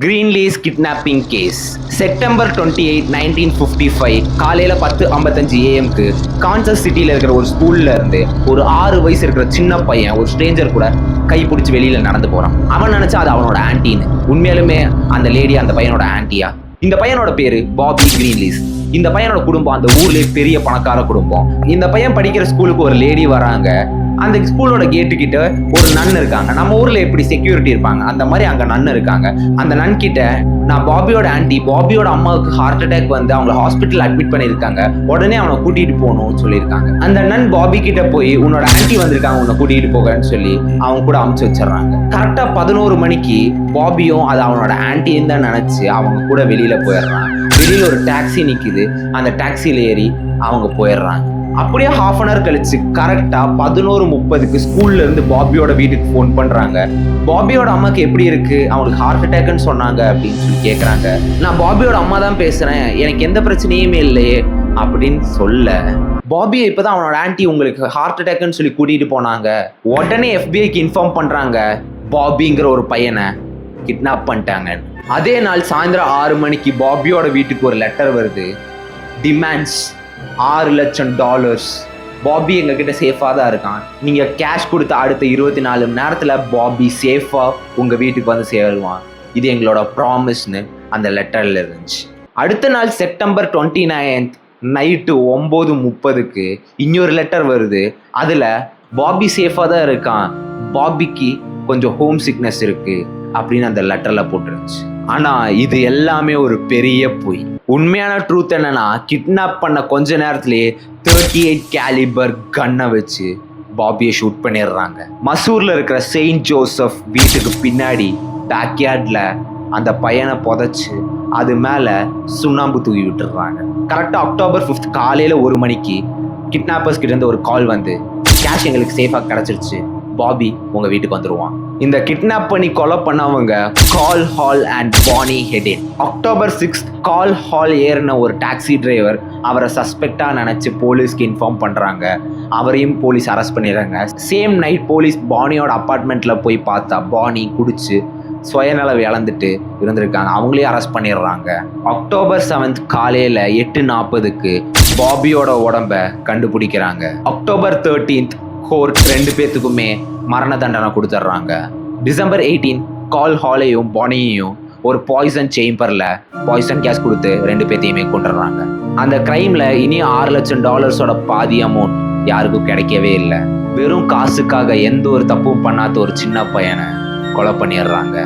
கிரீன்லீஸ் kidnapping case September 28, 1955 காலையில் 10:55 AM Kansas சிட்டியில் இருக்கிற ஒரு ஸ்கூல்ல இருந்து ஒரு 6 வயசு இருக்கிற சின்ன பையன் ஒரு ஸ்ட்ரேஞ்சர் கூட கை பிடிச்சி வெளியில நடந்து போறான். அவன் நினைச்சா அது அவனோட ஆன்டின்னு. உண்மையாலுமே அந்த லேடி அந்த பையனோட ஆன்டியா? இந்த பையனோட பேரு பாபி கிரீன்லீஸ். இந்த பையனோட குடும்பம் அந்த ஊர்லயே பெரிய பணக்கார குடும்பம். இந்த பையன் படிக்கிற ஸ்கூலுக்கு ஒரு லேடி வராங்க. அந்த ஸ்கூலோட கேட்டு கிட்ட ஒரு நன் இருக்காங்க. நம்ம ஊர்ல எப்படி செக்யூரிட்டி இருப்பாங்க அந்த மாதிரி அங்க நன் இருக்காங்க. அந்த நன் கிட்ட நான் பாபியோட ஆன்டி, பாபியோட அம்மாவுக்கு ஹார்ட் அட்டாக் வந்து அவங்க ஹாஸ்பிட்டல் அட்மிட் பண்ணியிருக்காங்க, உடனே அவனை கூட்டிட்டு போகணும்னு சொல்லியிருக்காங்க. அந்த நன் பாபி கிட்ட போய் உன்னோட ஆன்டி வந்திருக்காங்க உன்னை கூட்டிட்டு போகன்னு சொல்லி அவங்க கூட அமுச்சு வச்சிடறாங்க. கரெக்டா 11 மணிக்கு பாபியும் அது அவனோட ஆன்டின்னு தான் நினைச்சு அவங்க கூட வெளியில போயிடுறாங்க. வெளியில ஒரு டாக்ஸி நிக்குது. அந்த டாக்ஸில ஏறி அவங்க போயிடுறாங்க. அப்படியே ½ அன் ஹவர் கழிச்சு கரெக்டா 11:30 ஸ்கூல்ல இருந்து பாபியோட வீட்டுக்கு போன் பண்றாங்க. பாபியோட அம்மாக்கு எப்படி இருக்கு, அவங்களுக்கு ஹார்ட் அட்டாக்னு சொன்னாங்க அப்படின்னு சொல்லி கேக்குறாங்க. நான் பாபியோட அம்மா தான் பேசுறேன், எனக்கு எந்த பிரச்சனையுமே இல்லையே அப்படின்னு சொல்ல, பாபியை இப்பதான் அவனோட ஆன்டி உங்களுக்கு ஹார்ட் அட்டாக்னு சொல்லி கூட்டிட்டு போனாங்க. உடனே FBI இன்ஃபார்ம் பண்றாங்க பாபிங்கிற ஒரு பையனை கிட்னாப் பண்ணிட்டாங்க. அதே நாள் சாயந்தரம் 6 மணிக்கு பாபியோட வீட்டுக்கு ஒரு லெட்டர் வருது. டிமாண்ட்ஸ் $6 லட்சம். பாபி எங்ககிட்ட சேஃபாக தான் இருக்கான், நீங்கள் கேஷ் கொடுத்த அடுத்த 24 மணி நேரத்தில் பாபி சேஃபாக உங்கள் வீட்டுக்கு வந்து சேருவான், இது எங்களோட ப்ராமிஸ்னு அந்த லெட்டரில் இருந்துச்சு. அடுத்த நாள் செப்டம்பர் 29 நைட்டு 9:30 இன்னொரு லெட்டர் வருது. அதில் பாபி சேஃபாக தான் இருக்கான், பாபிக்கு கொஞ்சம் ஹோம் சிக்னஸ் இருக்குது அப்படின்னு அந்த லெட்டரில் போட்டுருந்துச்சு. ஆனால் இது எல்லாமே ஒரு பெரிய பொய். உண்மையான ட்ரூத் என்னன்னா, கிட்னாப் பண்ண கொஞ்ச நேரத்திலேயே 38 கேலிபர் கன்னை வச்சு பாபியை ஷூட் பண்ணிடுறாங்க. மசூர்ல இருக்கிற செயின்ட் ஜோசப் வீட்டுக்கு பின்னாடி பேக்யார்ட்ல அந்த பையனை புதைச்சு அது மேல சுண்ணாம்பு தூவி விட்டுடுறாங்க. கரெக்டா அக்டோபர் 5 காலையில 1 மணிக்கு கிட்னாப்பர்ஸ் கிட்ட இருந்து ஒரு கால் வந்து, கேஷ் எங்களுக்கு சேஃபா கிடைச்சிருச்சு, பாபி உங்க வீட்டுக்கு வந்துருவான். இந்த கிட்னாப் பண்ணி கொலை பண்ணவங்க Carl Hall and Bonnie Heady. October 6 Carl Hall ஏறின ஒரு டாக்ஸி டிரைவர் அவரை சஸ்பெக்டா நினைச்சு போலீஸ்க்கு இன்ஃபார்ம் பண்றாங்க. அவரையும் போலீஸ் அரெஸ்ட் பண்ணிடுறாங்க. சேம் நைட் போலீஸ் பானியோட அப்பார்ட்மெண்ட்ல போய் பார்த்தா பானி குடிச்சு சுயநலவை இழந்துட்டு இருந்திருக்காங்க. அவங்களையும் அரெஸ்ட் பண்ணிடுறாங்க. அக்டோபர் 7 காலையில 8:40 பாபியோட உடம்ப கண்டுபிடிக்கிறாங்க. அக்டோபர் 13 கோர்ட் 2 பேத்துக்குமே மரண தண்டனை கொடுத்துட்றாங்க. டிசம்பர் 18 கால் ஹாலையும் பானியையும் ஒரு பாய்சன் சேம்பர்ல பாய்சன் கேஸ் கொடுத்து 2 பேத்தையுமே கொண்டுடுறாங்க. அந்த கிரைம்ல இனி $6 லட்சம் பாதி அமௌண்ட் யாருக்கும் கிடைக்கவே இல்லை. வெறும் காசுக்காக எந்த ஒரு தப்பும் பண்ணாத ஒரு சின்ன பையனை கொலை பண்ணிடுறாங்க.